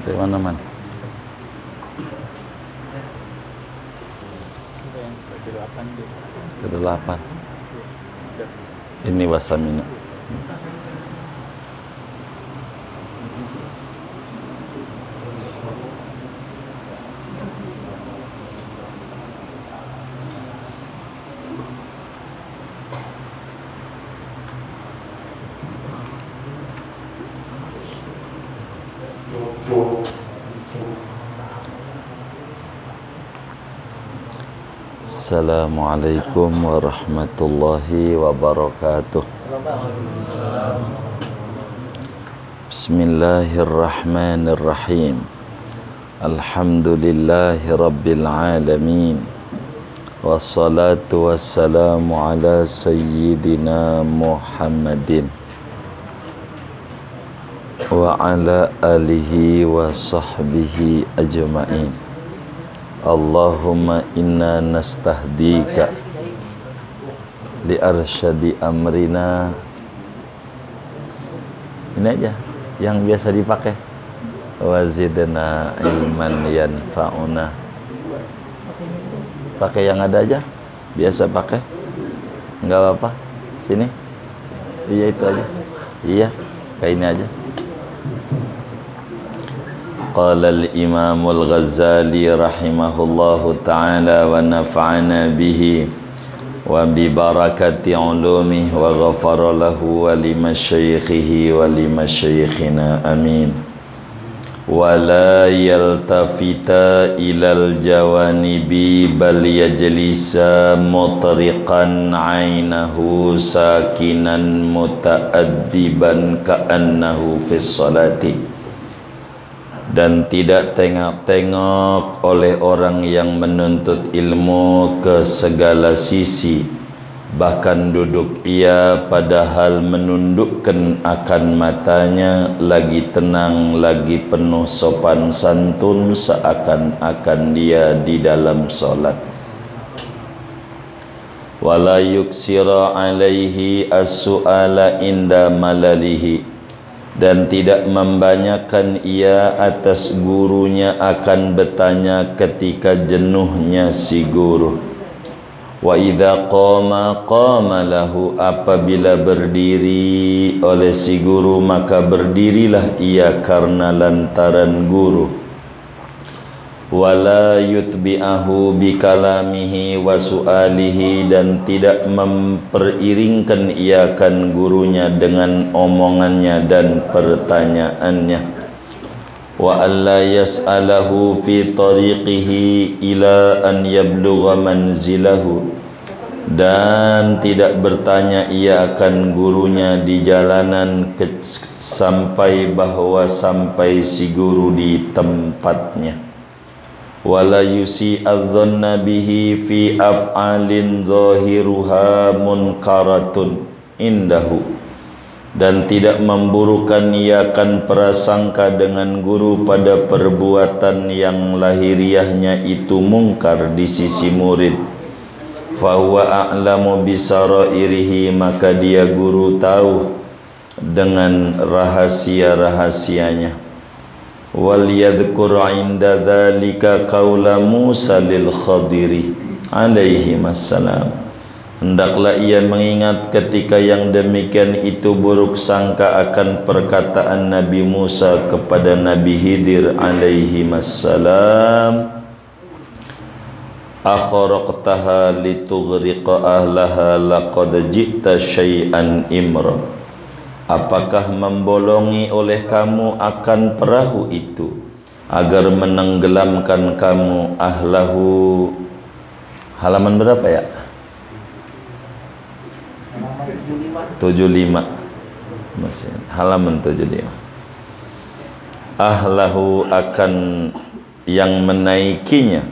Dari mana? Ke-8. Ini wasamina. Assalamualaikum warahmatullahi wabarakatuh. Bismillahirrahmanirrahim. Alhamdulillahi rabbil alamin. Wassalatu wassalamu ala sayyidina Muhammadin wa ala alihi wa sahbihi ajma'in. Allahumma inna nastahdika li arsyadi amrina. Ini aja yang biasa dipakai. Wazidna ilman yanfa'una. Pakai yang ada aja. Biasa pakai. Enggak apa-apa. Sini. Iya itu aja. Iya, kayak ini aja. Qala al-Imam al-Ghazali rahimahullahu ta'ala wa nafa'ana bihi wa bi barakati ulumihi wa ghafara lahu wa li masyayikhihi wa li masyayikhina amin. Wa la yaltafita ilal jawanibi bal yajlisa mutriqan aynahu sakinan muta'addiban ka'annahu fis salati. Dan tidak tengok-tengok oleh orang yang menuntut ilmu ke segala sisi, bahkan duduk ia padahal menundukkan akan matanya, lagi tenang, lagi penuh sopan santun, seakan-akan dia di dalam solat. Wala yuksira alaihi as-su'ala inda malalihi. Dan tidak membanyakan ia atas gurunya akan bertanya ketika jenuhnya si guru. Wa idza qama lahu, apabila berdiri oleh si guru maka berdirilah ia karena lantaran guru. Wala yutbi'ahu bikalamihi wa su'alihi, dan tidak memperiringkan ia kan gurunya dengan omongannya dan pertanyaannya. Wa alla yas'alahu fi tariqihi ila an yablugha manzilahu, dan tidak bertanya ia akan gurunya di jalanan sampai si guru di tempatnya. Wala yusi'adh-dhanna bihi fi af'alin zahiruha munkaratun indahu, dan tidak memburukan ia akan prasangka dengan guru pada perbuatan yang lahiriahnya itu mungkar di sisi murid. Fa huwa a'lamu bisarairihi, maka dia guru tahu dengan rahasia-rahasianya. Wal yadhkur 'inda dzalika qaula Musa lil Khadiri alaihi wassalam. Hendaklah ia mengingat ketika yang demikian itu buruk sangka akan perkataan Nabi Musa kepada Nabi Khidir alaihi wassalam. Akhraqtaha litughriqa ahlaha laqad ji'ta syai'an imra. Apakah membolongi oleh kamu akan perahu itu agar menenggelamkan kamu ahlahu? Halaman berapa ya? 75. Masih halaman 75. Ahlahu akan yang menaikinya,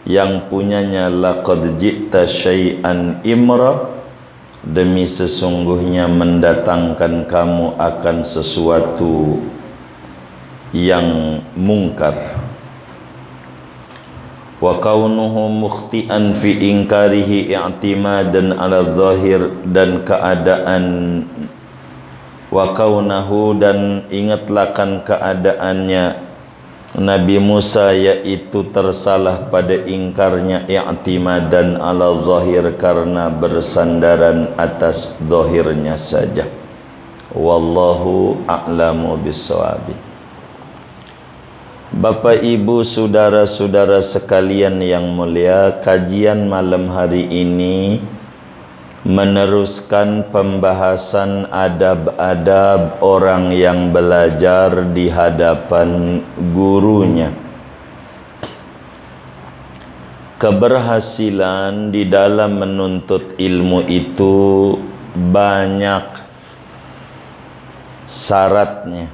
yang punyanya, laqad ji'ta syai'an imra, demi sesungguhnya mendatangkan kamu akan sesuatu yang mungkar. Wa kaunuhu mukhti'an fi inkarihi i'timadan ala zahir, dan keadaan wa kaunahu, dan ingatlah kan keadaannya Nabi Musa, yaitu tersalah pada ingkarnya i'timadan ala zahir, karena bersandaran atas zahirnya saja. Wallahu a'lamu bissawabi. Bapak Ibu saudara-saudara sekalian yang mulia, kajian malam hari ini meneruskan pembahasan adab-adab orang yang belajar di hadapan gurunya. Keberhasilan di dalam menuntut ilmu itu banyak syaratnya.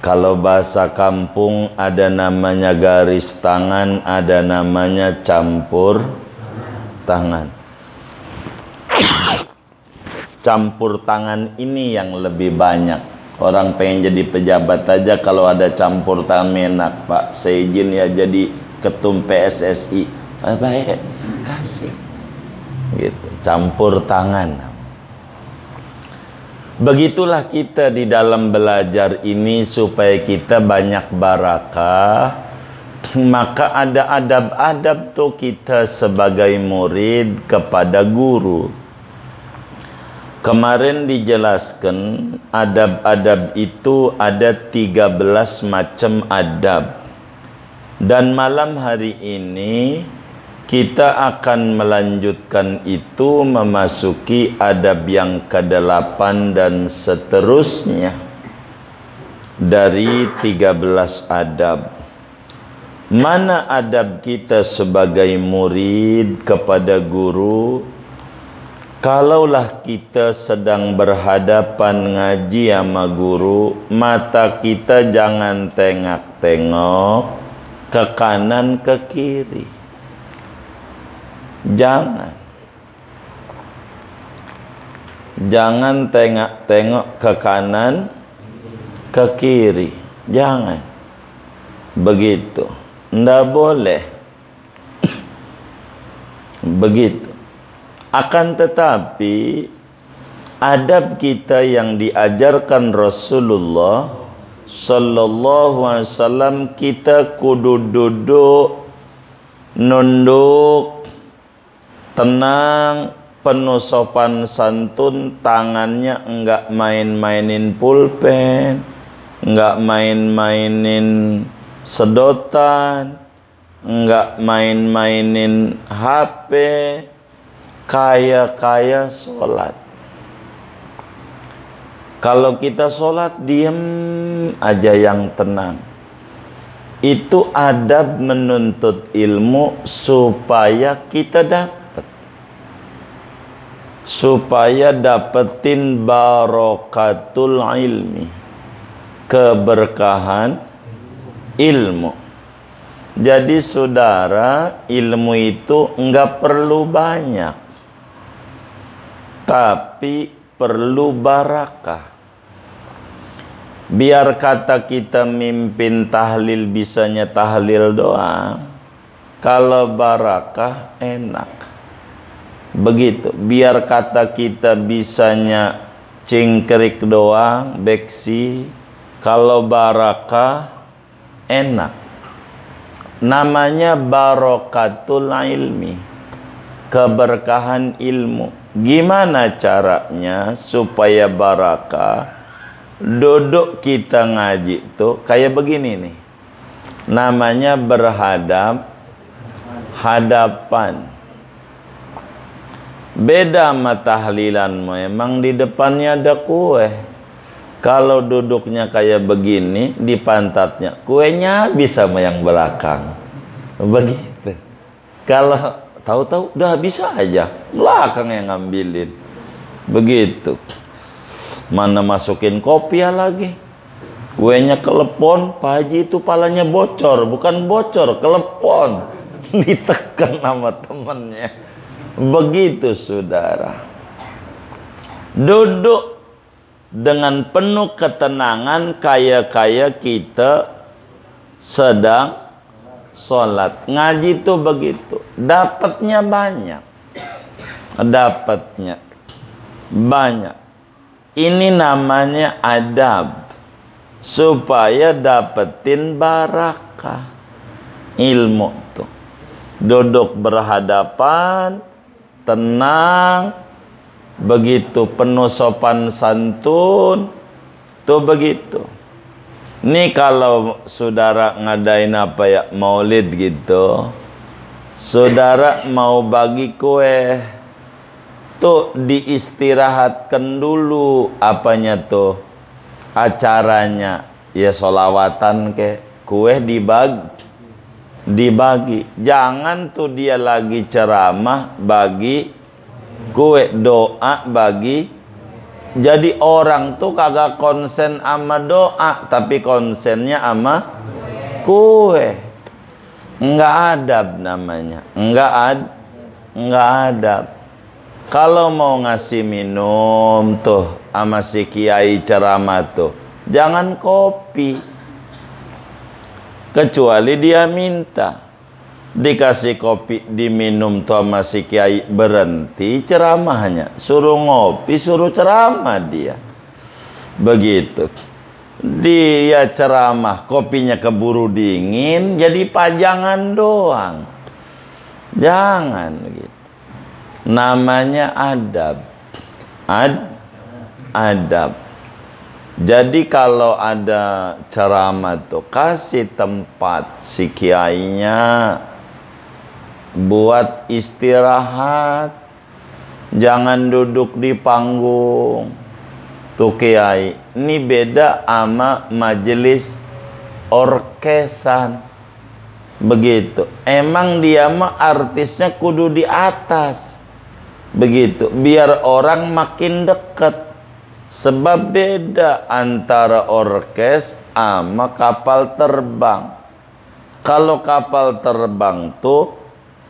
Kalau bahasa kampung ada namanya garis tangan, ada namanya campur tangan. Campur tangan ini yang lebih banyak. Orang pengen jadi pejabat aja kalau ada campur tangan enak. Pak, saya izin ya jadi ketum PSSI. Baik, kasih. Gitu, campur tangan. Begitulah kita di dalam belajar ini supaya kita banyak barakah. Maka ada adab-adab tuh kita sebagai murid kepada guru. Kemarin dijelaskan adab-adab itu ada 13 macam adab. Dan malam hari ini kita akan melanjutkan itu memasuki adab yang ke-8 dan seterusnya dari 13 adab. Mana adab kita sebagai murid kepada guru? Kalaulah kita sedang berhadapan ngaji sama guru, mata kita jangan tengok-tengok ke kanan ke kiri. Jangan tengok-tengok ke kanan ke kiri. Jangan. Begitu. Nggak boleh. Begitu. Akan tetapi adab kita yang diajarkan Rasulullah sallallahu alaihi wasallam, kita kudu duduk, nunduk, tenang, penuh sopan santun, tangannya enggak main-mainin pulpen, enggak main-mainin sedotan, enggak main-mainin HP, kaya sholat. Kalau kita sholat diem aja yang tenang. Itu adab menuntut ilmu supaya kita dapat. Supaya dapetin barokatul ilmi, keberkahan ilmu. Jadi saudara, ilmu itu enggak perlu banyak, tapi perlu barakah. Biar kata kita mimpin tahlil bisanya tahlil doang. Kalau barakah enak. Begitu. Biar kata kita bisanya cingkrik doang, beksi. Kalau barakah enak. Namanya barokatul ilmi, keberkahan ilmu. Gimana caranya supaya barakah? Duduk kita ngaji tuh kayak begini nih. Namanya hadapan. Beda sama tahlilanmu, emang di depannya ada kue. Kalau duduknya kayak begini, di pantatnya kuenya bisa sama yang belakang. Begitu. Kalau tahu-tahu udah bisa aja, belakang yang ngambilin. Begitu. Mana masukin kopiah lagi, kuenya kelepon, Pak Haji itu palanya bocor, bukan bocor, kelepon. Ditekan sama temennya. Begitu saudara. Duduk dengan penuh ketenangan, kaya-kaya kita sedang sholat. Ngaji itu begitu, dapatnya banyak. Dapatnya banyak. Ini namanya adab. supaya dapetin barakah ilmu tuh. Duduk berhadapan, tenang, begitu penuh sopan santun, tuh begitu. Ini kalau saudara ngadain apa ya, maulid gitu, saudara mau bagi kue, tuh diistirahatkan dulu apanya tuh, acaranya. Ya sholawatan ke, kue dibagi. Jangan tuh dia lagi ceramah bagi kue, doa bagi. Jadi orang tuh kagak konsen sama doa, tapi konsennya sama kue. Enggak adab namanya. Enggak adab. Kalau mau ngasih minum tuh sama si kiai ceramah tuh, jangan kopi. Kecuali dia minta. Dikasih kopi diminum tuh sama si kiai, berhenti ceramahnya, suruh ngopi, suruh ceramah dia. Begitu. Dia ceramah, kopinya keburu dingin, jadi pajangan doang. Jangan gitu. Namanya adab. Adab. Jadi kalau ada ceramah tuh, kasih tempat si kiainya buat istirahat. Jangan duduk di panggung. Tuh kiai, ini beda sama majelis orkesan. Begitu. Emang dia mah artisnya kudu di atas. Begitu. Biar orang makin dekat. Sebab beda antara orkes sama kapal terbang. Kalau kapal terbang tuh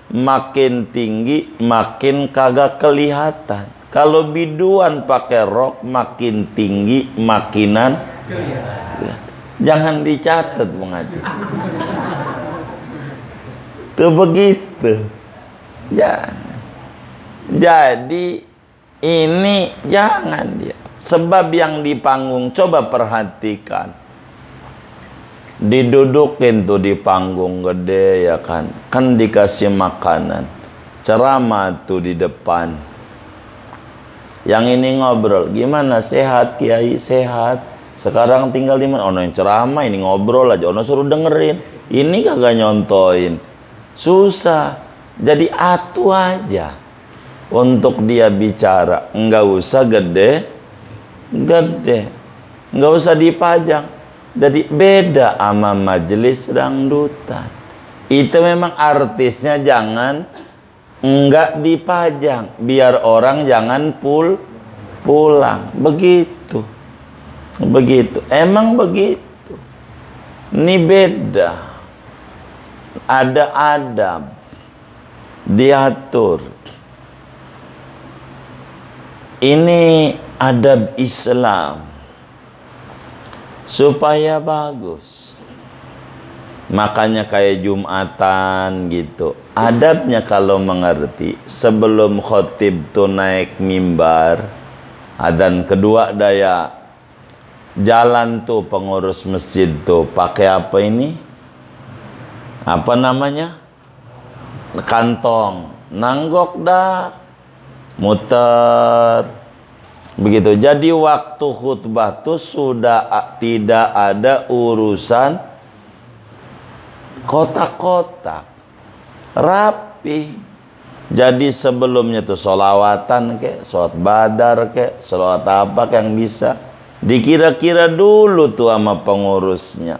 makin tinggi makin kagak kelihatan. Kalau biduan pakai rok makin tinggi makinan kelihatan. Jangan dicatat Bung Haji. Tuh begitu. Jangan. Jadi ini jangan dia. Sebab yang di panggung, coba perhatikan, didudukin tuh di panggung gede ya kan, kan dikasih makanan, ceramah tuh di depan. Yang ini ngobrol, gimana sehat kiai? Sehat. Sekarang tinggal di mana? Ono yang ceramah, ini ngobrol aja, ono suruh dengerin. Ini kagak nyontoin, susah. Jadi atuh aja untuk dia bicara, nggak usah gede, nggak usah dipajang. Jadi beda sama majelis dangdutan. Itu memang artisnya jangan nggak dipajang, biar orang jangan pulang. Begitu. Emang begitu. Ini beda. Ada adab, diatur. Ini adab Islam supaya bagus. Makanya kayak Jumatan gitu. Adabnya kalau mengerti, sebelum khotib tuh naik mimbar, adzan kedua daya jalan tuh pengurus masjid tuh pakai apa ini? Apa namanya? Kantong. Nanggok dah. Muter. Begitu. Jadi waktu khutbah tuh sudah tidak ada urusan kotak-kotak. Rapi. Jadi sebelumnya tuh sholawatan kek, sholat badar kek, sholat apa yang bisa. Dikira-kira dulu tuh sama pengurusnya.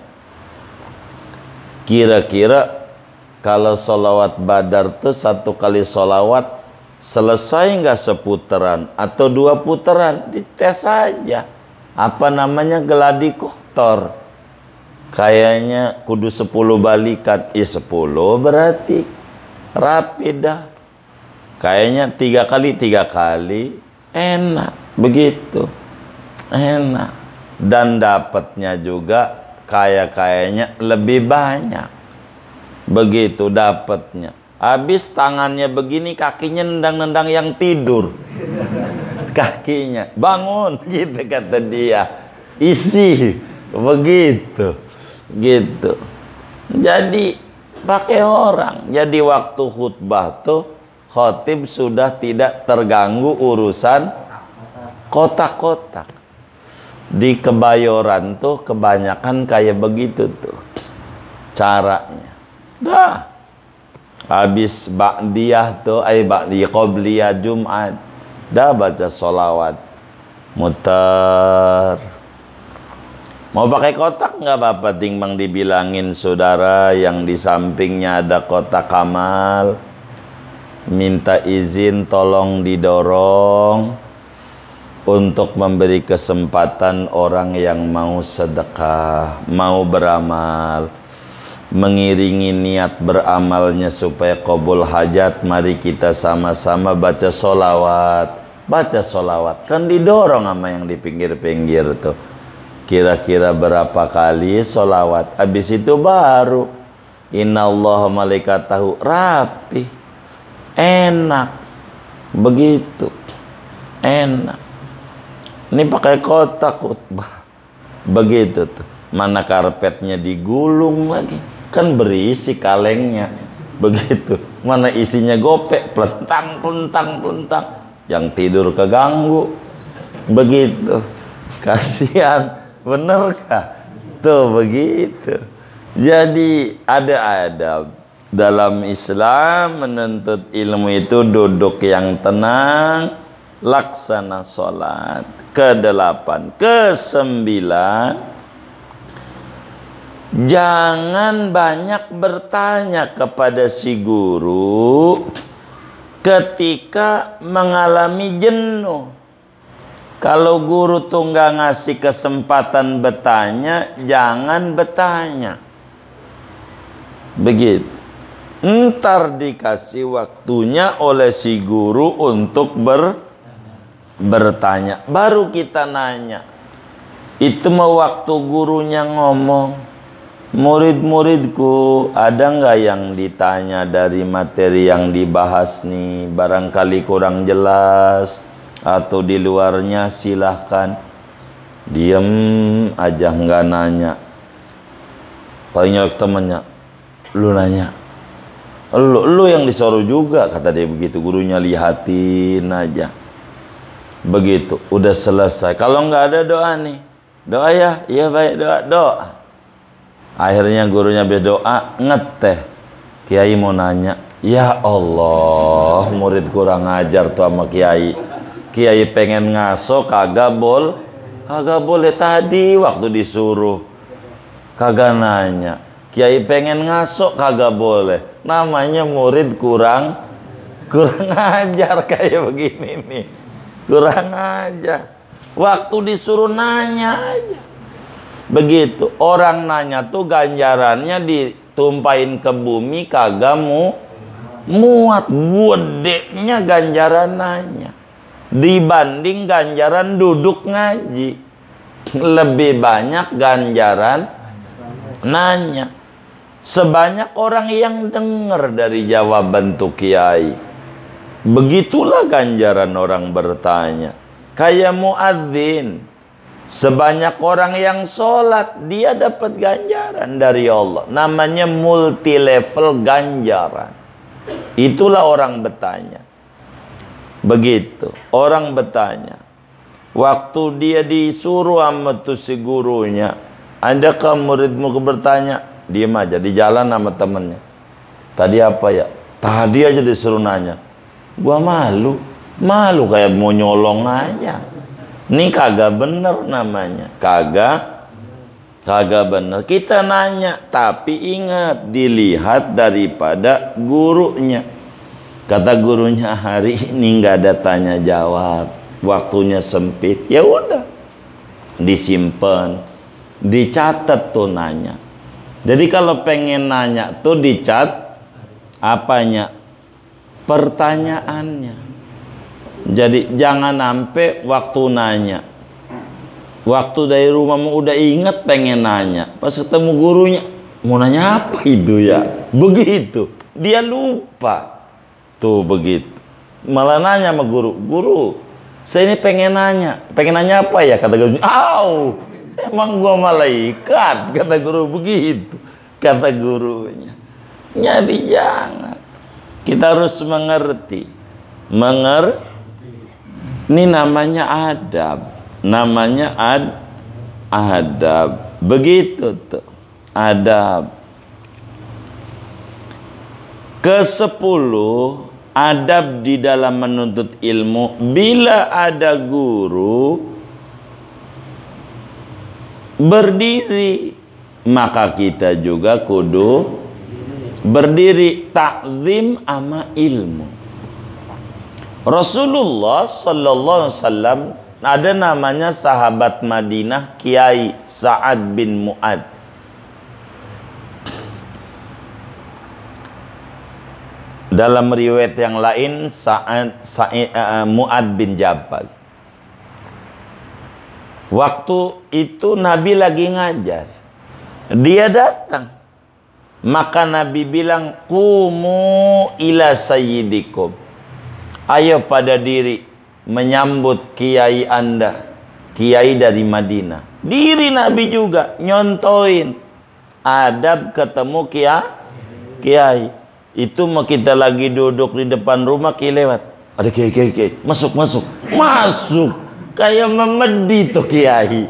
Kira-kira kalau sholawat badar tuh satu kali sholawat selesai nggak seputaran atau 2 putaran, dites aja. Apa namanya, geladi kotor. Kayaknya kudu 10 balikan. Ya 10 berarti rapi dah. Kayaknya 3 kali enak. Begitu. Enak. Dan dapatnya juga kayaknya lebih banyak. Begitu dapatnya. Habis tangannya begini, kakinya nendang-nendang yang tidur. Kakinya, bangun gitu kata dia. Isi. Begitu. Gitu. Jadi pakai orang. Jadi waktu khutbah tuh khotib sudah tidak terganggu urusan kotak-kotak. Di Kebayoran tuh kebanyakan kayak begitu tuh caranya. Dah. Habis ba'diyah tuh, ba'diyah qobliyah Jumat, dah baca sholawat muter. Mau pakai kotak nggak apa-apa, timbang dibilangin saudara yang di sampingnya ada kotak amal, minta izin tolong didorong untuk memberi kesempatan orang yang mau sedekah, mau beramal, mengiringi niat beramalnya supaya qabul hajat. Mari kita sama-sama baca sholawat. Baca sholawat kan didorong sama yang di pinggir-pinggir tuh. Kira-kira berapa kali sholawat, habis itu baru innallaha malaikatahu, rapi, enak, begitu, enak. Ini pakai kotak khutbah, begitu tuh. Mana karpetnya digulung lagi, kan berisi kalengnya, begitu. Mana isinya gopek, pelentang, pelentang, pelentang, yang tidur keganggu, begitu. Kasihan. Bener kah? Tuh begitu. Jadi ada adab dalam Islam. Menuntut ilmu itu duduk yang tenang, laksana sholat. Ke-8, ke-9, jangan banyak bertanya kepada si guru ketika mengalami jenuh. Kalau guru tuh nggak ngasih kesempatan bertanya, jangan bertanya. Begitu. Ntar dikasih waktunya oleh si guru untuk bertanya. Baru kita nanya. Itu mau waktu gurunya ngomong. Murid-muridku, ada nggak yang ditanya dari materi yang dibahas nih? Barangkali kurang jelas. Atau di luarnya silahkan. Diem aja nggak nanya. Paling nyolok temennya, lu nanya, lu yang disuruh juga, kata dia begitu. Gurunya lihatin aja, begitu. Udah selesai. Kalau nggak ada doa nih, doa ya, iya baik, doa. Akhirnya gurunya berdoa, ngeteh. Kiai mau nanya, ya Allah, murid kurang ajar tuh sama kiai. Kiai pengen ngaso kagak boleh. Tadi waktu disuruh kagak nanya. Kiai pengen ngaso kagak boleh. Namanya murid kurang ajar kayak begini nih. Kurang ajar. Waktu disuruh nanya aja. Begitu. Orang nanya tuh ganjarannya ditumpahin ke bumi kagak muat. Gedenya ganjaran nanya dibanding ganjaran duduk ngaji. Lebih banyak ganjaran nanya. Sebanyak orang yang dengar dari jawaban tuh kiai. Begitulah ganjaran orang bertanya. Kayak muadzin. Sebanyak orang yang sholat, dia dapat ganjaran dari Allah. Namanya multi level ganjaran. Itulah orang bertanya. Begitu, orang bertanya. Waktu dia disuruh sama tuh si gurunya, adakah muridmu bertanya? Diam aja, di jalan sama temennya. Tadi apa ya? Tadi aja disuruh nanya. Gua malu kayak mau nyolong aja. Ini kagak bener namanya. Kagak bener. Kita nanya, tapi ingat dilihat daripada gurunya. Kata gurunya, hari ini nggak ada tanya jawab, waktunya sempit. Ya udah, disimpan, dicatat tuh nanya. Jadi kalau pengen nanya tuh dicat apanya? Pertanyaannya. Jadi jangan sampai waktu nanya, waktu dari rumahmu udah inget pengen nanya, pas ketemu gurunya mau nanya apa itu ya? Begitu, dia lupa. Tuh begitu. Malah nanya sama guru, saya ini pengen nanya apa ya? Kata gurunya, Emang gua malaikat? Kata guru begitu. Kata gurunya. Jadi jangan. Kita harus mengerti. Ini namanya adab. Namanya adab. Begitu tuh. Adab. Ke-10, adab di dalam menuntut ilmu. Bila ada guru berdiri, maka kita juga kudu berdiri, takzim ama ilmu. Rasulullah sallallahu alaihi wasallam ada namanya sahabat Madinah, Kiai Sa'ad bin Mu'ad. Dalam riwayat yang lain Mu'ad bin Jabal. Waktu itu Nabi lagi ngajar. Dia datang. Maka Nabi bilang, "Qumu ila sayyidikum." Ayo pada diri menyambut kiai Anda. Kiai dari Madinah. Diri Nabi juga nyontoin. Adab ketemu kiai. Itu mau kita lagi duduk di depan rumah, kiai lewat. Ada kiai. Masuk. Kayak memedi tuh kiai.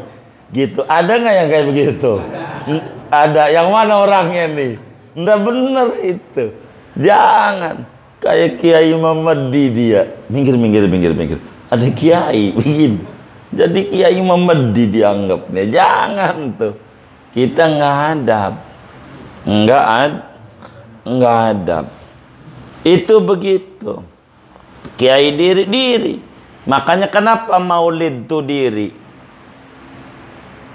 Gitu. Ada nggak yang kayak begitu? Ada. Yang mana orangnya nih? Nggak bener itu. Jangan. Kayak kiai memedi dia. Minggir. Ada kiai begini. Jadi kiai memedi dianggapnya. Jangan tuh. Kita nggak adab. Nggak adab. Itu begitu. Kiai diri. Makanya kenapa maulid itu diri?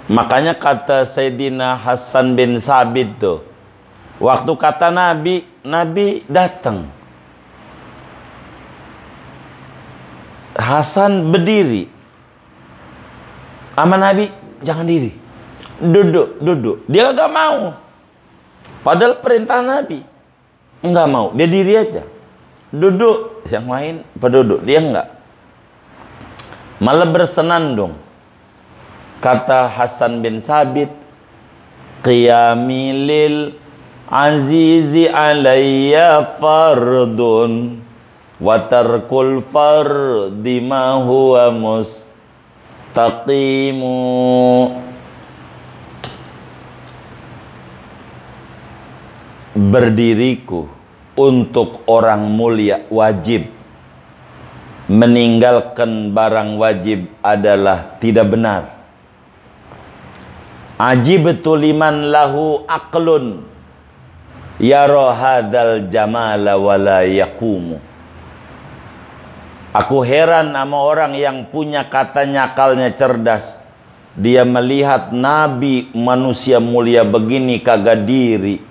Makanya kata Sayyidina Hasan bin Sabit tuh, waktu kata Nabi datang. Hasan berdiri. Sama Nabi, jangan diri. Duduk. Dia gak mau. Padahal perintah Nabi. Enggak mau, dia diri aja. Duduk, yang lain berduduk, dia enggak. Malah bersenandung. Kata Hasan bin Sabit, qiyami lil azizi alayya fardun wa tarkul fardi ma huwa mustaqimu. Berdiriku untuk orang mulia wajib. Meninggalkan barang wajib adalah tidak benar. Ajibtu liman lahu aqlun yara hadzal jamala wala yaqumu. Aku heran sama orang yang punya katanya akalnya cerdas. Dia melihat Nabi manusia mulia begini kagak diri.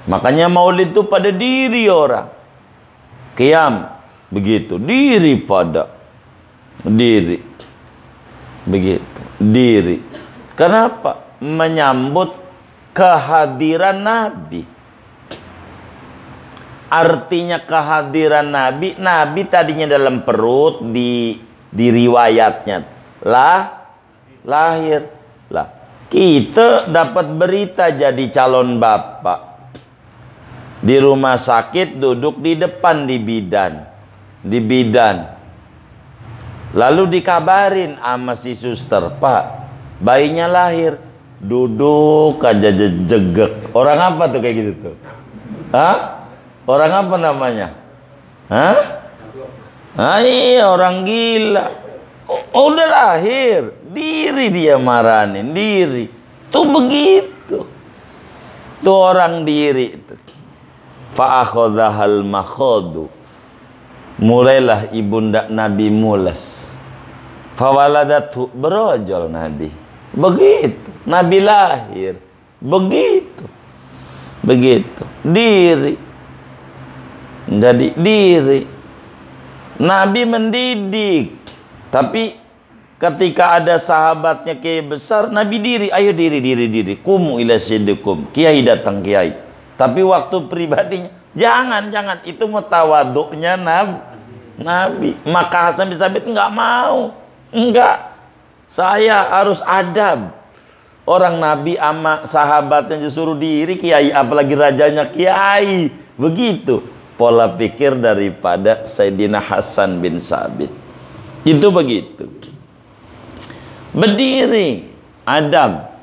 Makanya maulid itu pada diri orang. Qiyam begitu, diri pada diri. Begitu, diri. Kenapa? Menyambut kehadiran Nabi. Artinya kehadiran Nabi, Nabi tadinya dalam perut di riwayatnya lahir. Kita dapat berita jadi calon bapak. Di rumah sakit duduk di depan di bidan. Lalu dikabarin sama si suster, "Pak, bayinya lahir." Duduk aja jegek. Orang apa tuh kayak gitu tuh? Hah? Orang apa namanya? Hah? Iya, orang gila. Udah lahir, diri dia marahin diri. Tuh begitu. Tuh orang diri itu. Fa'akhadhahal makhadu. Mulailah ibunda Nabi mulas. Fawaladatu, berojol Nabi. Begitu. Nabi lahir. Begitu. Diri. Jadi diri. Nabi mendidik. Tapi ketika ada sahabatnya kiai besar, Nabi diri. Ayo diri. Kumu ila siddikum. Kiai datang kiai. Tapi waktu pribadinya jangan. Itu mutawaduknya Nabi. Maka Hasan bin Sabit enggak mau. Enggak. Saya harus adab. Orang Nabi ama sahabatnya disuruh diri kiai, apalagi rajanya kiai. Begitu pola pikir daripada Sayyidina Hasan bin Sabit. Itu begitu. Berdiri, adab.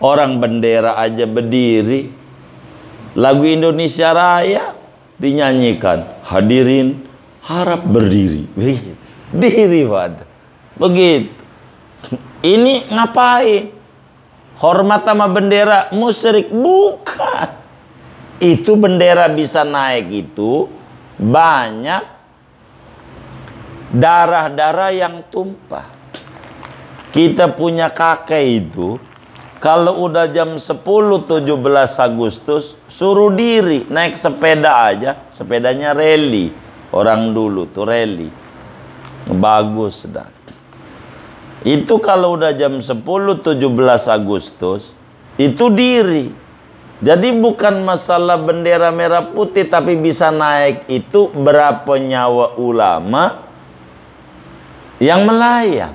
Orang bendera aja berdiri. Lagu Indonesia Raya dinyanyikan, hadirin harap berdiri. Begitu. Diri pada. Begitu. Ini ngapain? Hormat sama bendera musyrik? Bukan. Itu bendera bisa naik itu banyak darah-darah yang tumpah. Kita punya kakek itu kalau udah jam 10-17 Agustus suruh diri naik sepeda aja, sepedanya rally. Orang dulu tuh rally. Bagus dah. Itu kalau udah jam 10-17 Agustus itu diri. Jadi bukan masalah bendera merah putih, tapi bisa naik itu berapa nyawa ulama yang melayang.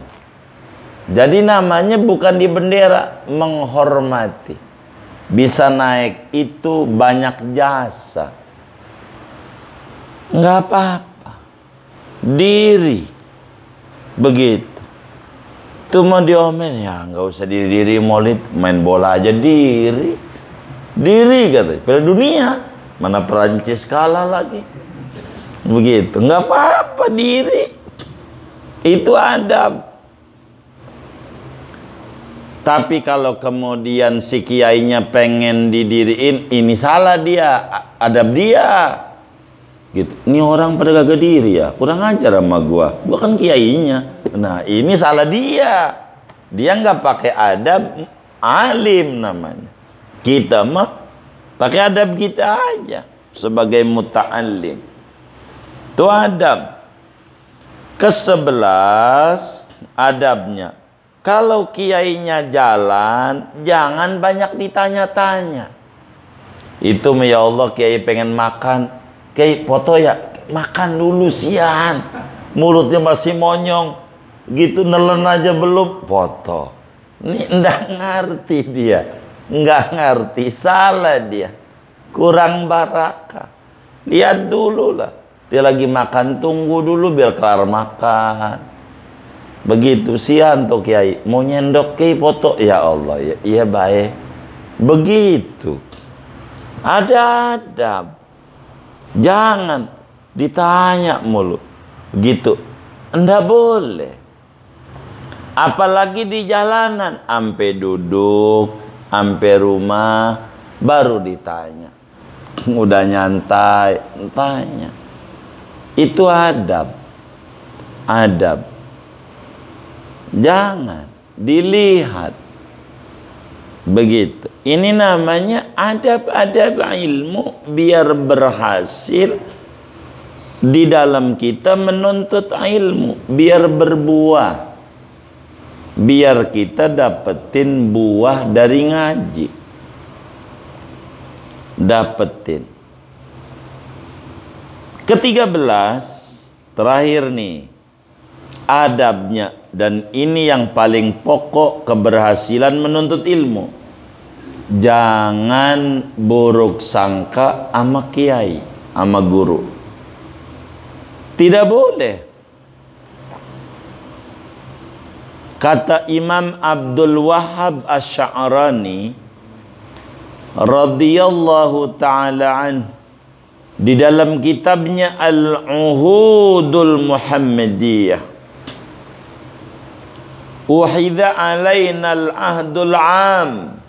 Jadi namanya bukan di bendera, menghormati. Bisa naik itu banyak jasa. Nggak apa-apa. Diri. Begitu. Itu mau diomelin, ya nggak usah diri maulid, main bola aja diri. Diri katanya, Piala Dunia. Mana Perancis kalah lagi. Begitu, nggak apa-apa diri. Itu adab. Tapi kalau kemudian si kiainya pengen didiriin, ini salah dia, adab dia. Gitu. Ini orang pada gagah diri ya, kurang ajar sama gua kan kiainya. Nah ini salah dia. Dia nggak pakai adab, alim namanya. Kita mah pakai adab kita aja sebagai muta'allim. Itu adab. Ke-11 adabnya, kalau kiainya jalan jangan banyak ditanya-tanya. Itu ya Allah, kiai pengen makan, kiai foto ya, makan dulu sian, mulutnya masih monyong gitu, nelen aja belum foto. Ini enggak ngerti dia, enggak ngerti, salah dia, kurang barakah. Lihat dulu lah, dia lagi makan, tunggu dulu biar kelar makan. Begitu sian tuh kiai mau nyendok kiai foto, ya Allah ya, iya baik. Begitu ada adab. Jangan ditanya mulu gitu, enggak boleh. Apalagi di jalanan, ampe duduk, ampe rumah baru ditanya. Udah nyantai tanya. Itu adab. Adab. Jangan dilihat begitu. Ini namanya adab-adab ilmu, biar berhasil di dalam kita menuntut ilmu, biar berbuah, biar kita dapetin buah dari ngaji. Dapetin. Ke-13 terakhir nih adabnya, dan ini yang paling pokok keberhasilan menuntut ilmu. Jangan buruk sangka sama kiai, sama guru. Tidak boleh. Kata Imam Abdul Wahhab Asy'arani radhiyallahu ta'ala anhu di dalam kitabnya Al-Uhudul Muhammadiyah, uhidha alaina al-ahdul am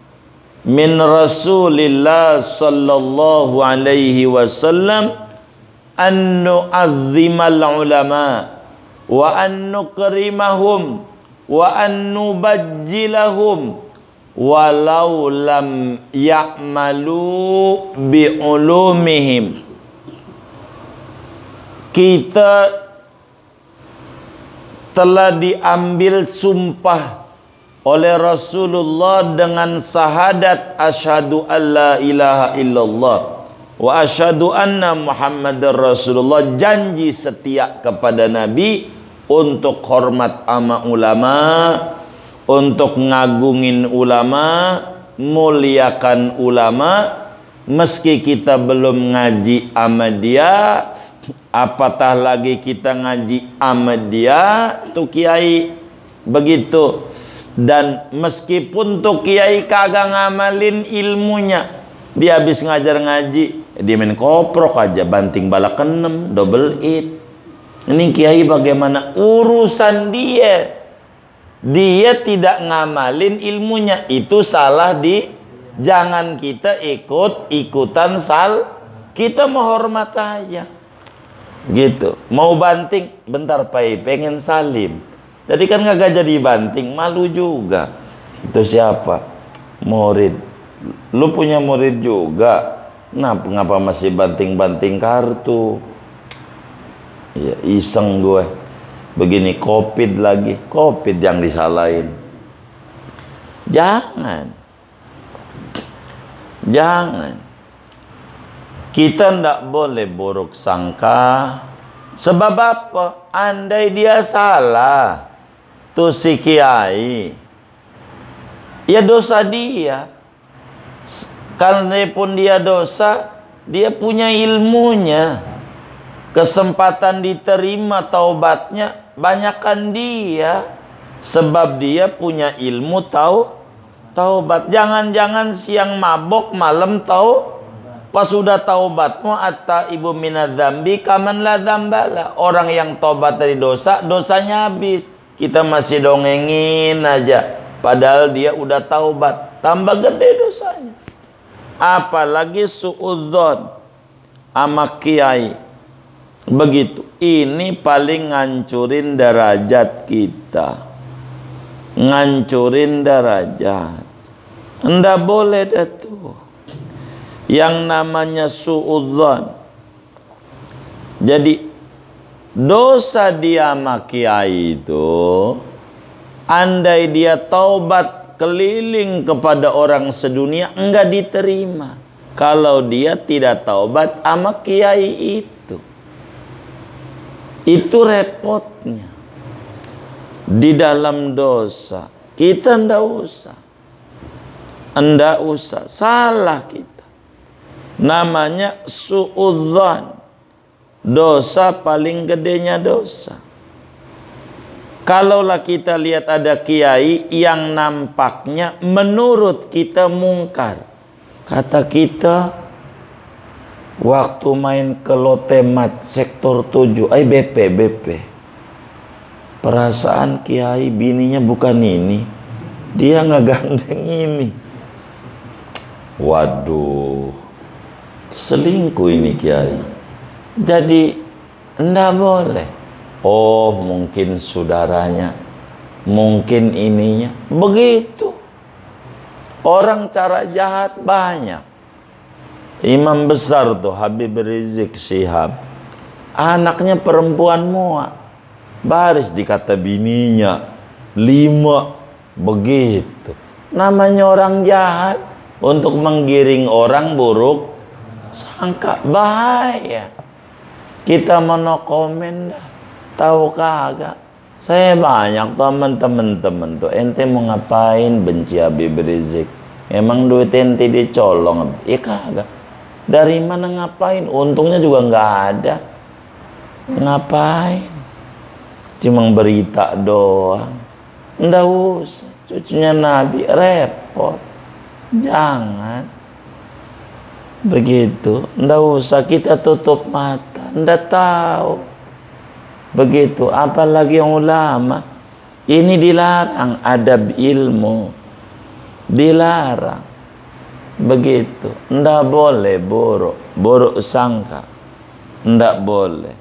min Rasulillah sallallahu alaihi wasallam an nu'azzimal ulama wa an nukrimahum wa an nubajjilahum walau lam ya'malu bi ulumihim. Kita telah diambil sumpah oleh Rasulullah dengan syahadat asyhadu alla ilaha illallah wa asyhadu anna Muhammadar Rasulullah, janji setia kepada Nabi untuk hormat ama ulama, untuk ngagungin ulama, muliakan ulama, meski kita belum ngaji sama dia, apatah lagi kita ngaji sama dia, tuh kiai begitu. Dan meskipun tuh kiai kagak ngamalin ilmunya, dia habis ngajar ngaji, dia main koprok aja, banting bala keenem, double it. Ini kiai bagaimana urusan dia? Dia tidak ngamalin ilmunya, itu salah di. Jangan kita ikut-ikutan kita menghormat aja. Gitu. Mau banting, bentar pai, pengen salim. Jadi kan kagak jadi banting, malu juga. Itu siapa? Murid. Lu punya murid juga. Ngapa masih banting-banting kartu? Ya iseng gue. Begini COVID lagi, COVID yang disalahin. Jangan. Kita ndak boleh buruk sangka. Sebab apa? Andai dia salah, tuh si kiai, ya dosa dia. Karena pun dia dosa, dia punya ilmunya, kesempatan diterima taubatnya banyakkan dia, sebab dia punya ilmu taubat. Jangan-jangan siang mabok, malam pas sudah taubatmu atta ibu minadzambi kaman la dzambala. Orang yang taubat dari dosa, dosanya habis. Kita masih dongengin aja, padahal dia udah taubat, tambah gede dosanya. Apalagi suudzon sama kiai. Begitu. Ini paling ngancurin derajat kita. Ngancurin derajat. Nggak boleh dah tuh. Yang namanya suudzon. Jadi dosa dia sama kiai itu, andai dia taubat keliling kepada orang sedunia, enggak diterima. Kalau dia tidak taubat sama kiai itu repotnya. Di dalam dosa kita ndak usah salah kita. Namanya suudzon. Dosa paling gedenya dosa. Kalaulah kita lihat ada kiai yang nampaknya menurut kita mungkar. Kata kita waktu main ke Lotemat sektor 7, BP. Perasaan kiai bininya bukan ini. Dia ngegandeng ini. Waduh. Selingkuh ini kiai. Jadi enggak boleh. Oh, mungkin saudaranya, mungkin ininya. Begitu. Orang cara jahat banyak. Imam besar tuh Habib Rizik Syihab, anaknya perempuan mua, baris dikata bininya 5. Begitu. Namanya orang jahat untuk menggiring orang buruk sangka, bahaya. Kita mau komen dah, tahu kagak? Saya banyak teman-teman tuh, ente mau ngapain benci Habib Rizik? Emang duit ente dicolong? Ya kagak. Dari mana ngapain? Untungnya juga nggak ada. Ngapain? Cuma berita doang. Nggak usah. Cucunya Nabi repot. Jangan. Begitu. Nggak usah kita tutup mata. Nggak tahu. Begitu. Apalagi yang ulama. Ini dilarang. Adab ilmu. Dilarang. Begitu. Nggak boleh buruk sangka. Nggak boleh.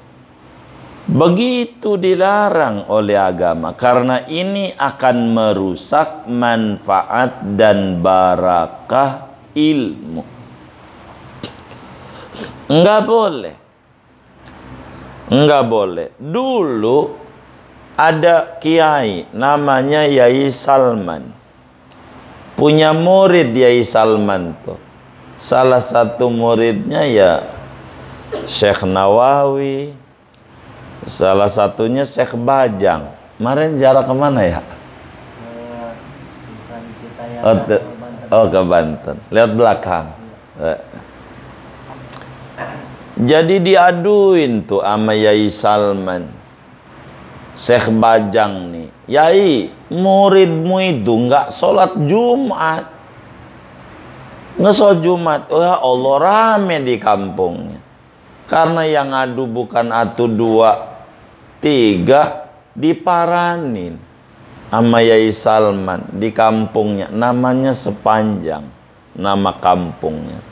Begitu dilarang oleh agama. Karena ini akan merusak manfaat dan barakah ilmu. Nggak boleh. Nggak boleh. Dulu ada kiai namanya Yai Salman. Punya murid Yai Salman tuh. Salah satu muridnya ya Syekh Nawawi. Salah satunya Syekh Bajang. Kemarin ziarah kemana ya? Oh, ke Banten. Lihat belakang. Jadi diaduin tuh sama Yai Salman, Syekh Bajang nih. Yai, muridmu itu nggak sholat Jumat. Nggak sholat Jumat. Oh ya Allah, rame di kampungnya. Karena yang adu bukan atu 2, 3, diparanin sama Yai Salman di kampungnya. Namanya sepanjang nama kampungnya.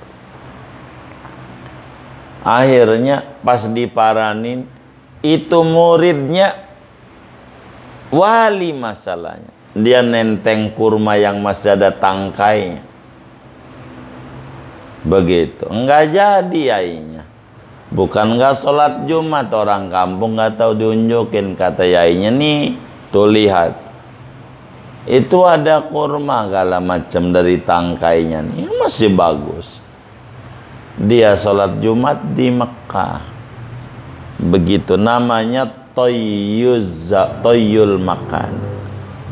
Akhirnya pas diparanin, itu muridnya wali masalahnya. Dia nenteng kurma yang masih ada tangkainya. Begitu. Enggak jadi yainya. Bukan enggak sholat Jumat, orang kampung enggak tahu diunjukin. Kata yainya, nih tuh lihat, itu ada kurma segala macam dari tangkainya nih, masih bagus. Dia sholat Jumat di Mekah. Begitu, namanya Toyul Makan.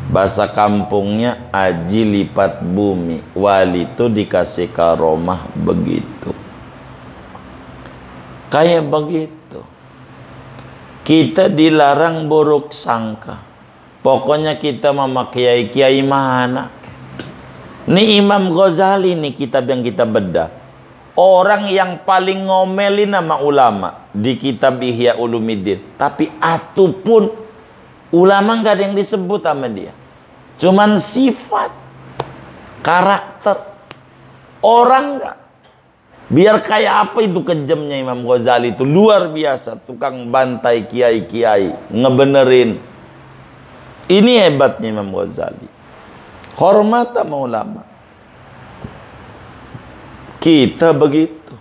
Bahasa kampungnya aji lipat bumi. Wali itu dikasih karomah begitu. Kayak begitu. Kita dilarang buruk sangka. Pokoknya kita memakai kiai mana. Ini Imam Ghazali nih kitab yang kita bedah. Orang yang paling ngomelin nama ulama di kitab Ihya Ulumuddin. Tapi atu pun ulama nggak ada yang disebut sama dia. Cuman sifat, karakter. Orang nggak. Biar kayak apa itu kejamnya Imam Ghazali itu. Luar biasa. Tukang bantai kiai-kiai. Ngebenerin. Ini hebatnya Imam Ghazali. Hormat sama ulama. Kita begitu.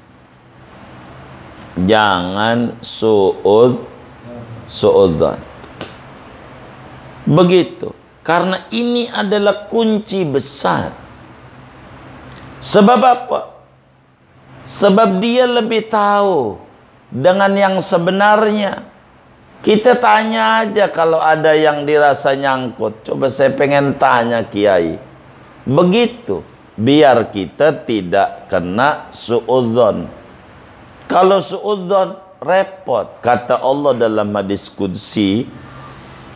Jangan suudzon. Begitu. Karena ini adalah kunci besar. Sebab apa? Sebab dia lebih tahu dengan yang sebenarnya. Kita tanya aja kalau ada yang dirasa nyangkut. Coba saya pengen tanya kiai. Begitu. Biar kita tidak kena suudzon. Kalau suudzon repot. Kata Allah dalam hadis qudsi,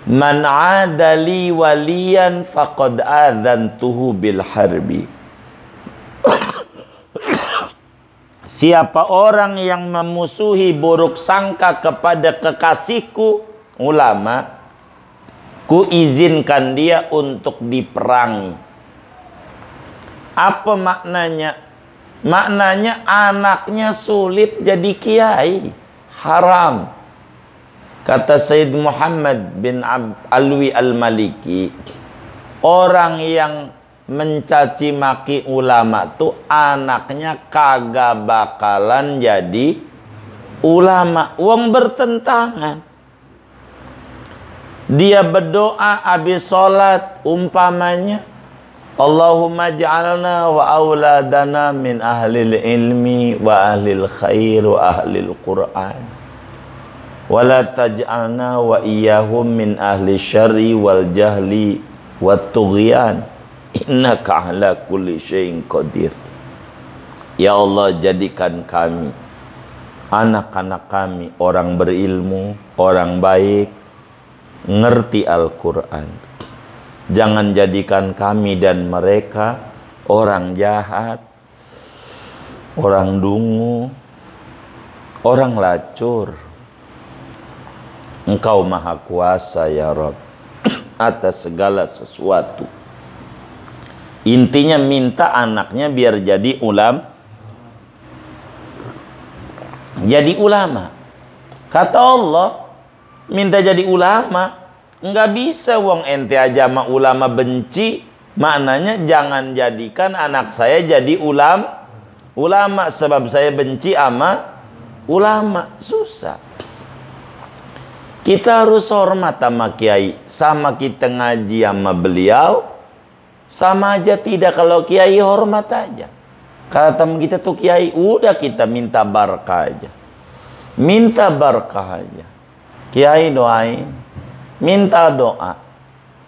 man adali waliyan faqad adzantuhu bil harbi. Siapa orang yang memusuhi buruk sangka kepada kekasihku, ulama, ku izinkan dia untuk diperangi. Apa maknanya? Maknanya anaknya sulit jadi kiai. Haram. Kata Sayyid Muhammad bin Alwi al-Maliki, orang yang mencaci maki ulama tuh anaknya kagak bakalan jadi ulama. Wong bertentangan. Dia berdoa habis sholat umpamanya, Allahumma ja'alna wa auladana min ahlil ilmi wa ahlil khair wa ahlil Qur'an wa la taj'alna wa iyahum min ahli syarri wal jahli wat tughyan innaka ala kulli syai'in qadir. Ya Allah, jadikan kami, anak-anak kami, orang berilmu, orang baik, ngerti Al-Quran. Jangan jadikan kami dan mereka orang jahat, orang dungu, orang lacur. Engkau maha kuasa ya Rabb atas segala sesuatu. Intinya minta anaknya biar jadi jadi ulama. Kata Allah, minta jadi ulama. Enggak bisa wong ente aja sama ulama benci. Maknanya jangan jadikan anak saya jadi ulama sebab saya benci sama ulama. Susah. Kita harus hormat sama kiai. Sama kita ngaji sama beliau, sama aja tidak. Kalau kiai hormat aja. Kata teman kita tuh kiai, udah kita minta barkah aja. Minta barkah aja. Kiai doain, minta doa.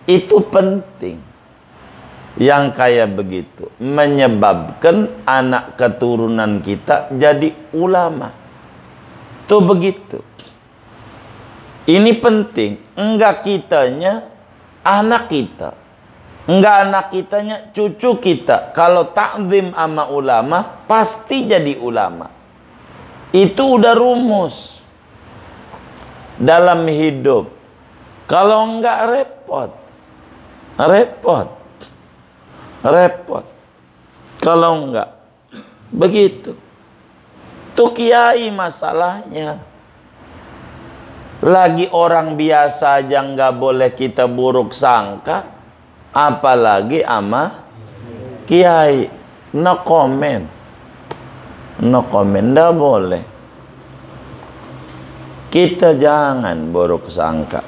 Itu penting. yang kayak begitu menyebabkan anak keturunan kita jadi ulama. Tuh begitu. Ini penting. Enggak kitanya, anak kita. Enggak anak kitanya, cucu kita. Kalau takzim sama ulama, pasti jadi ulama. Itu udah rumus dalam hidup. Kalau enggak repot. Repot. Repot. Kalau enggak begitu. Tuh kiai masalahnya. Lagi orang biasa aja nggak boleh kita buruk sangka, apalagi ama kiai. No comment. No comment, nggak boleh. Kita jangan buruk sangka.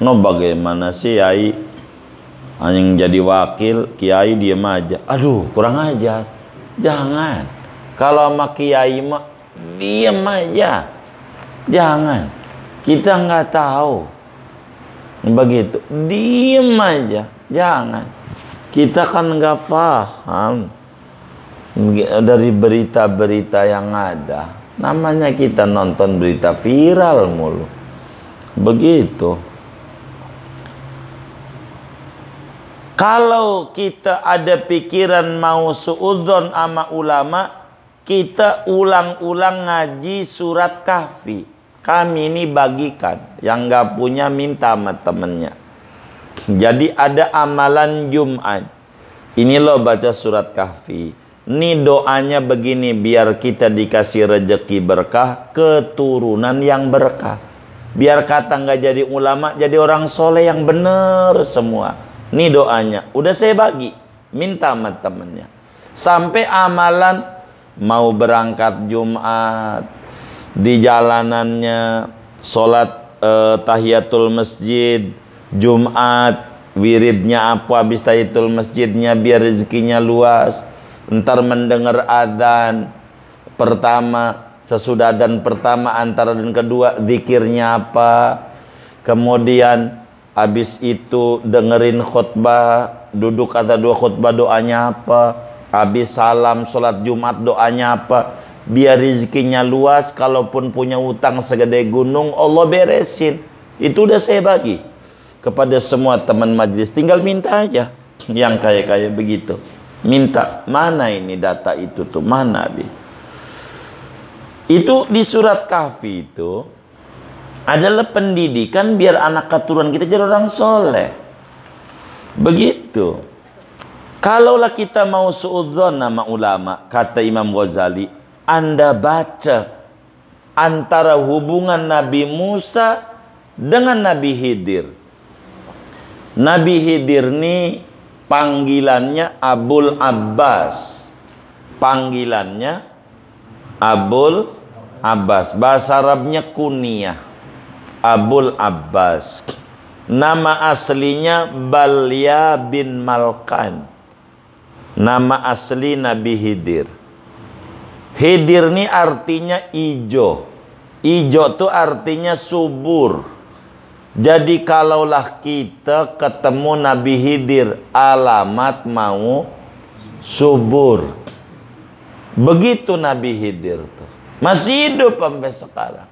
No bagaimana sih kiai hanya jadi wakil, kiai diem aja. Aduh, kurang ajar. Jangan. Kalau sama kiai mah diem aja. Jangan. Kita nggak tahu. Begitu. Diem aja. Jangan. Kita kan nggak paham dari berita-berita yang ada. Namanya kita nonton berita viral mulu. Begitu. Kalau kita ada pikiran mau suudzon sama ulama, kita ulang-ulang ngaji surat Kahfi. Kami ini bagikan, yang nggak punya minta sama temennya. Jadi ada amalan Jumat. Ini loh baca surat Kahfi. Ini doanya begini, biar kita dikasih rezeki berkah, keturunan yang berkah. Biar kata nggak jadi ulama, jadi orang soleh yang bener semua. Ini doanya. Udah saya bagi, minta sama temennya. Sampai amalan mau berangkat Jumat, di jalanannya sholat tahiyatul masjid Jumat, wiridnya apa habis tahiyatul masjidnya biar rezekinya luas. Ntar mendengar adzan pertama, sesudah adzan pertama, antara dan kedua zikirnya apa. Kemudian habis itu dengerin khutbah, duduk atau dua khutbah doanya apa. Habis salam sholat Jumat doanya apa. Biar rezekinya luas, kalaupun punya utang segede gunung, Allah beresin. Itu udah saya bagi kepada semua teman majelis. Tinggal minta aja. Yang kayak begitu. Minta. Mana ini data itu tuh? Mana, Bi? Itu di surat Kahfi itu adalah pendidikan biar anak keturunan kita jadi orang soleh. Begitu. Kalaulah kita mau suudzon nama ulama, kata Imam Ghazali, Anda baca antara hubungan Nabi Musa dengan Nabi Khidir. Nabi Khidir ini panggilannya Abul Abbas. Panggilannya Abul Abbas. Bahasa Arabnya kunyah. Abul Abbas. Nama aslinya Balya bin Malkan. Nama asli Nabi Khidir. Khidir ini artinya ijo. Ijo itu artinya subur. Jadi kalaulah kita ketemu Nabi Khidir, alamat mau subur. Begitu Nabi Khidir tuh. Masih hidup sampai sekarang.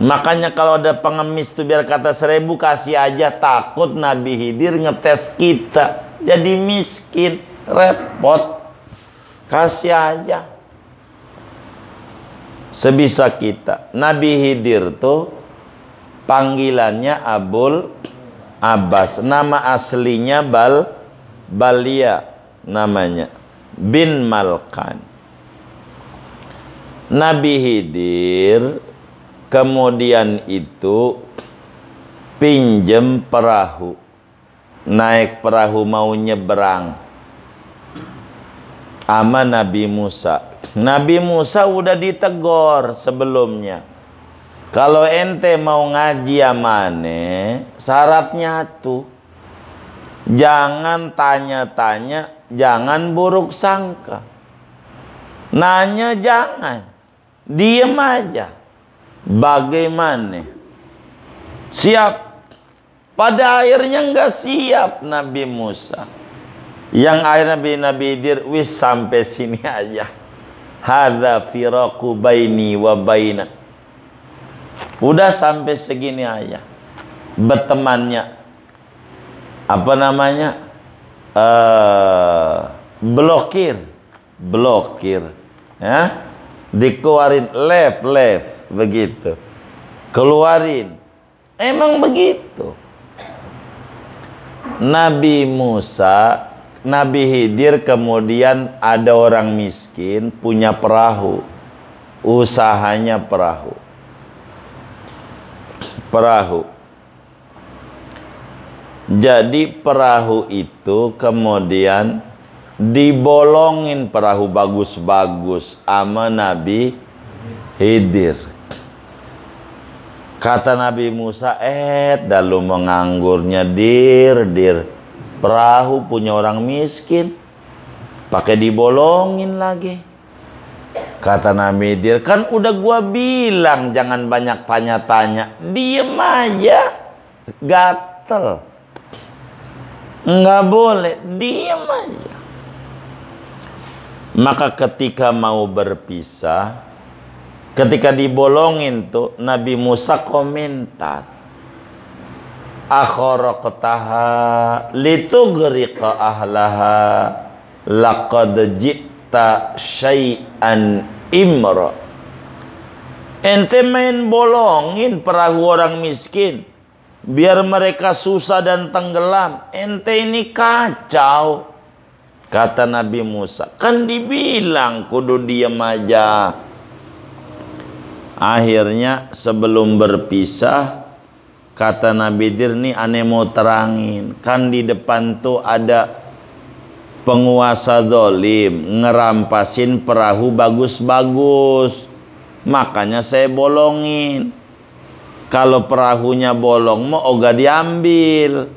Makanya kalau ada pengemis tuh biar kata 1000 kasih aja, takut Nabi Khidir ngetes kita. Jadi miskin, repot. Kasih aja. Sebisa kita. Nabi Khidir tuh panggilannya Abul Abbas. Nama aslinya Balya namanya. Bin Malkan. Nabi Khidir kemudian itu pinjem perahu. Naik perahu mau nyeberang sama Nabi Musa. Nabi Musa udah ditegor sebelumnya. Kalau ente mau ngaji amane, syaratnya tuh jangan tanya-tanya, jangan buruk sangka. Nanya jangan, diem aja. Bagaimana? Siap. Pada akhirnya nggak siap Nabi Musa. Yang akhirnya Nabi Khidir, wis sampai sini aja. Hadza firaqu baini wa baina. Udah sampai segini aja. Bertemannya apa namanya? Blokir ya, dikeluarin left begitu, keluarin. Emang begitu. Nabi Musa, Nabi Khidir, kemudian ada orang miskin punya perahu, usahanya perahu. Jadi perahu itu kemudian dibolongin, perahu bagus-bagus sama Nabi Khidir. Kata Nabi Musa, dalu menganggurnya dir, perahu punya orang miskin, pakai dibolongin lagi. Kata Nabi Khidir, kan udah gua bilang jangan banyak tanya-tanya, diem aja, gatel, nggak boleh, diem aja. Maka ketika mau berpisah, ketika dibolongin tuh, Nabi Musa komentar, akharaqtaha litugriqa ahlaha laqad ji'ta syai'an imra. Ente main bolongin perahu orang miskin biar mereka susah dan tenggelam, ente ini kacau. Kata Nabi Musa, kan dibilang kudu diem aja. Akhirnya sebelum berpisah, kata Nabi Khidir, nih aneh mau terangin, kan di depan tuh ada penguasa zalim ngerampasin perahu bagus-bagus, makanya saya bolongin. Kalau perahunya bolong mau ogah diambil,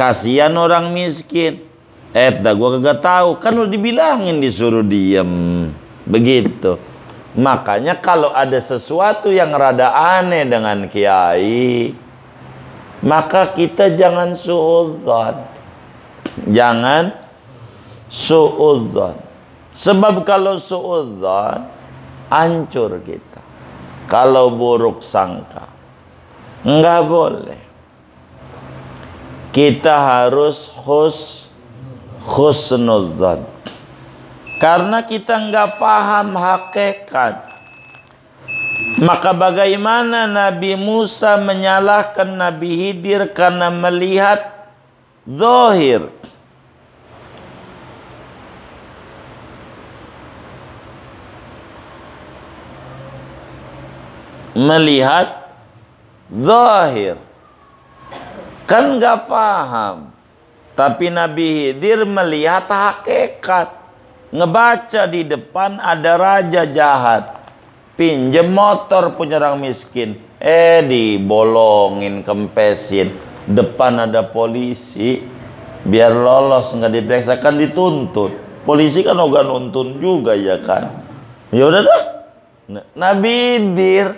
kasihan orang miskin. Dah gua kagak tahu, kan udah dibilangin disuruh diem begitu. Makanya kalau ada sesuatu yang rada aneh dengan kiai, maka kita jangan suudzon. Jangan suudzon. Sebab kalau suudzon, hancur kita. Kalau buruk sangka, nggak boleh. Kita harus husnudzon. Karena kita nggak paham hakikat. Maka bagaimana Nabi Musa menyalahkan Nabi Khidir karena melihat zahir. Melihat zahir. Kan nggak paham. Tapi Nabi Khidir melihat hakikat. Ngebaca di depan ada raja jahat, pinjem motor punya orang miskin, dibolongin, kempesin. Depan ada polisi, biar lolos nggak diperiksa, kan dituntut. Polisi kan ogah nuntun juga ya kan. Ya udah dah. Nabi Khidir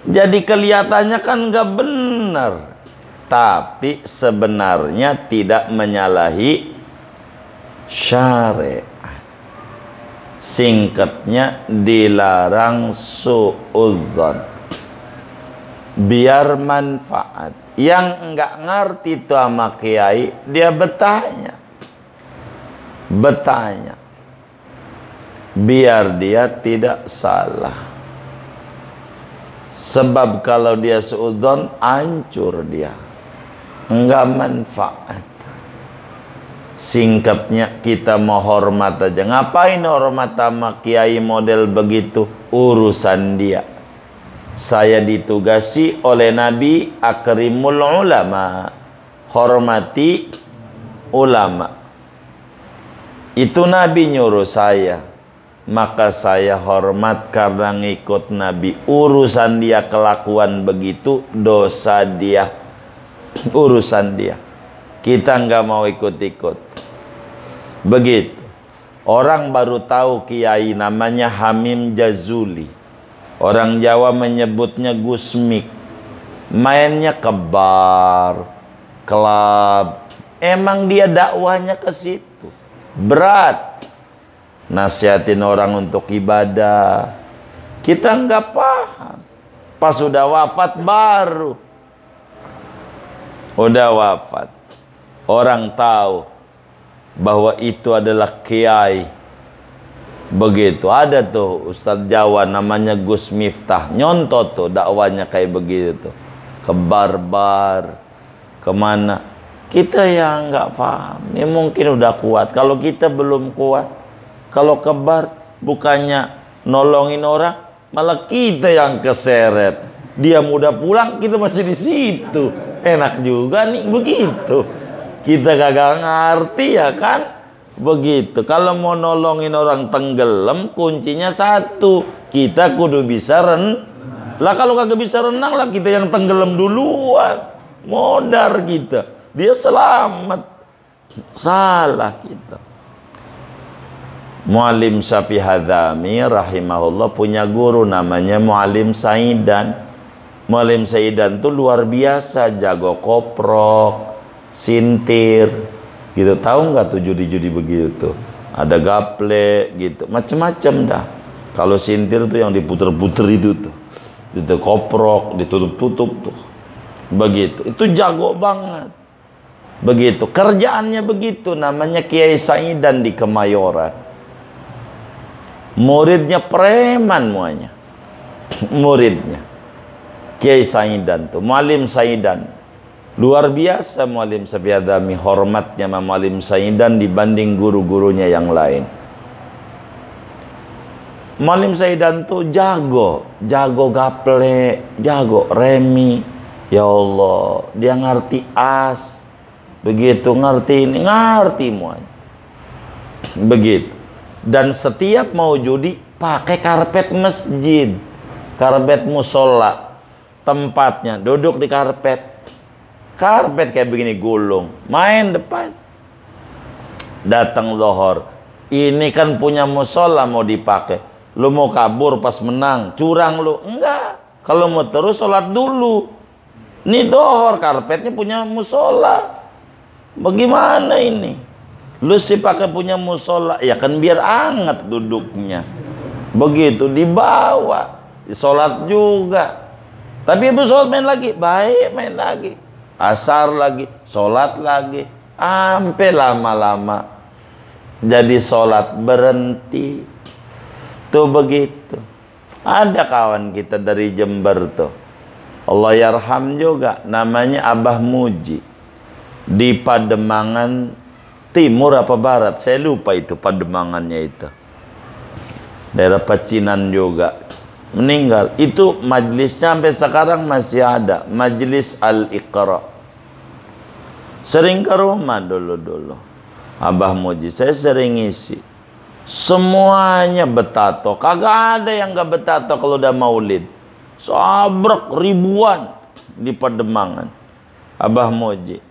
jadi kelihatannya kan nggak benar, tapi sebenarnya tidak menyalahi syariat. Singkatnya, dilarang suudzon biar manfaat. Yang enggak ngerti itu sama kiai, dia bertanya biar dia tidak salah. Sebab kalau dia suudzon, hancur dia, enggak manfaat. Singkatnya, kita mau hormat aja. Ngapain hormat sama kiai model begitu? Urusan dia. Saya ditugasi oleh Nabi akrimul ulama, hormati ulama. Itu Nabi nyuruh saya, maka saya hormat karena ngikut Nabi. Urusan dia kelakuan begitu, dosa dia, urusan dia. Kita nggak mau ikut-ikut. Begitu. Orang baru tahu kiai namanya Hamim Jazuli. Orang Jawa menyebutnya Gusmik. Mainnya ke bar, klub, Emang dia dakwahnya ke situ. Berat. Nasihatin orang untuk ibadah. Kita nggak paham. Pas sudah wafat baru. Udah wafat. Orang tahu bahwa itu adalah kiai. Begitu. Ada tuh Ustadz Jawa namanya Gus Miftah. Nyontot tuh dakwanya kayak begitu. Ke barbar. Kemana. Kita yang nggak paham. Ini mungkin udah kuat. Kalau kita belum kuat. Kalau ke bar bukannya nolongin orang. Malah kita yang keseret. Dia mudah pulang, kita masih di situ. Enak juga nih begitu. Kita kagak ngerti ya kan? Begitu. Kalau mau nolongin orang tenggelam, kuncinya satu. Kita kudu bisa lah kalau kagak bisa renang lah kita yang tenggelam duluan. Modar kita. Dia selamat. Salah kita. Muallim Syafi'i Hadzami rahimahullah punya guru namanya Muallim Saidan. Muallim Saidan tuh luar biasa, jago koprok, sintir, gitu. Tahu nggak tuh judi-judi begitu? Ada gaple, gitu, macem-macem dah. Kalau sintir tuh yang diputer-puter itu tuh, itu koprok, ditutup-tutup tuh, begitu. Itu jago banget. Begitu, kerjaannya begitu. Namanya Kiai Saidan di Kemayoran. Muridnya preman semuanya. Muridnya Kiai Saidan tuh, Muallim Saidan. Luar biasa Muallim Syafi'i Hadzami, hormatnya Muallim Saidan dibanding guru-gurunya yang lain. Muallim Saidan tuh jago gaple, jago remi. Ya Allah, dia ngerti as. Begitu ngerti ini, ngerti semuanya. Begitu. Dan setiap mau judi pakai karpet masjid, karpet musola, tempatnya duduk di karpet kayak begini gulung, main depan. Datang lohor, ini kan punya musola mau dipakai, lu mau kabur pas menang, curang lu? Enggak, kalau mau terus sholat dulu. Ini dohor, karpetnya punya musola, bagaimana ini? Lu sih pakai punya musola, ya kan biar anget duduknya. Begitu dibawa, sholat juga. Tapi ibu sholat main lagi, baik main lagi. Asar lagi, sholat lagi. Sampai lama-lama jadi sholat berhenti. Tuh begitu. Ada kawan kita dari Jember tuh, Allah yarham juga, namanya Abah Muji. Di Pademangan Timur apa Barat, saya lupa itu Pademangannya itu. Daerah Pacinan juga. Meninggal. Itu majelisnya sampai sekarang masih ada. Majelis Al-Iqra. Sering ke rumah dulu-dulu. Abah Muji, saya sering isi. Semuanya betato. Kagak ada yang gak betato kalau udah maulid. Sabrek ribuan di Pademangan. Abah Muji.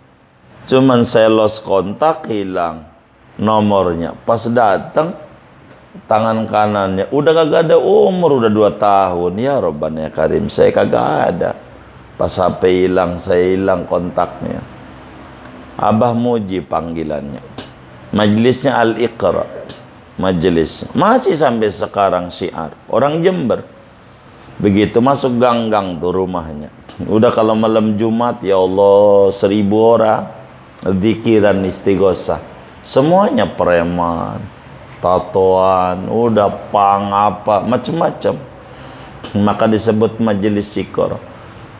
Cuman saya lost kontak, hilang nomornya. Pas datang, tangan kanannya udah kagak ada umur, udah 2 tahun. Ya Rabbana ya Karim, saya kagak ada. Pas HP hilang, saya hilang kontaknya. Abah Muji panggilannya. Majelisnya Al-Iqra. Majelisnya masih sampai sekarang syiar. Orang Jember. Begitu masuk gang-gang tuh rumahnya. Udah kalau malam Jumat, ya Allah, 1000 orang. Zikiran istighosah, semuanya preman, tatoan, udah pang apa, macam-macam. Maka disebut majelis zikir.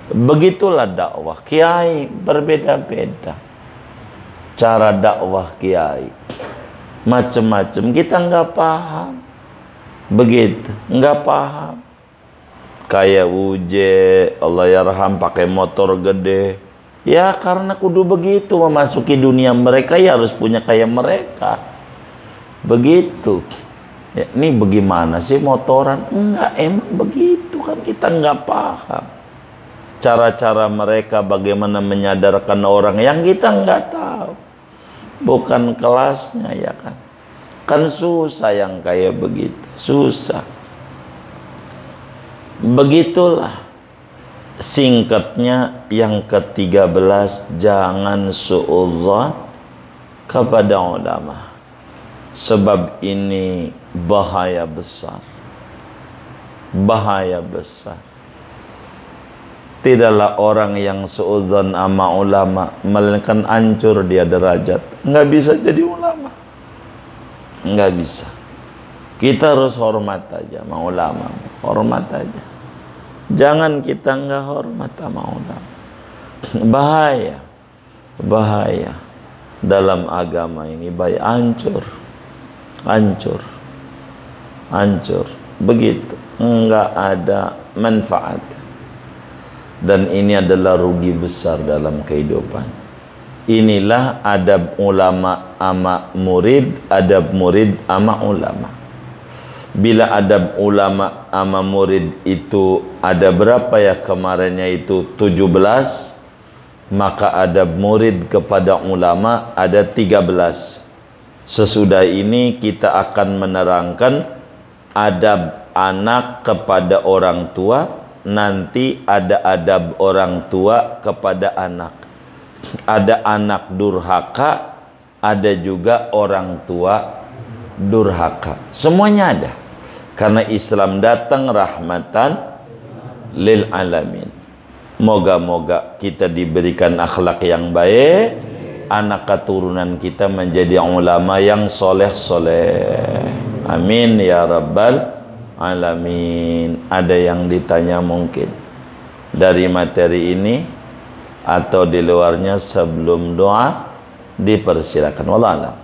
Begitulah dakwah kiai, berbeda-beda cara dakwah kiai, macam-macam. Kita nggak paham, begitu, nggak paham. Kayak Uje, Allah yarham, pakai motor gede. Ya karena kudu begitu, memasuki dunia mereka ya harus punya kayak mereka. Begitu. Ya, ini bagaimana sih motoran? Enggak, emang begitu kan, kita nggak paham. Cara-cara mereka bagaimana menyadarkan orang yang kita nggak tahu. Bukan kelasnya ya kan. Kan susah yang kayak begitu, susah. Begitulah. Singkatnya yang ke-13, jangan suudzon kepada ulama. Sebab ini bahaya besar. Bahaya besar. Tidaklah orang yang suudzon sama ulama melainkan hancur dia derajat. Nggak bisa jadi ulama. Nggak bisa. Kita harus hormat aja sama ulama. Hormat aja. Jangan kita nggak hormat sama ulama. Bahaya. Bahaya. Dalam agama ini bahaya. Hancur. Hancur. Hancur. Begitu. Nggak ada manfaat. Dan ini adalah rugi besar dalam kehidupan. Inilah adab ulama ama murid, adab murid ama ulama. Bila adab ulama ama murid itu ada berapa ya kemarinnya itu 17, maka adab murid kepada ulama ada 13. Sesudah ini kita akan menerangkan adab anak kepada orang tua. Nanti ada adab orang tua kepada anak. Ada anak durhaka, ada juga orang tua durhaka. Semuanya ada. Karena Islam datang rahmatan lil alamin. Moga-moga kita diberikan akhlak yang baik, anak keturunan kita menjadi ulama yang soleh-soleh. Amin ya rabbal alamin. Ada yang ditanya mungkin dari materi ini atau di luarnya sebelum doa dipersilakan. Wallah alam.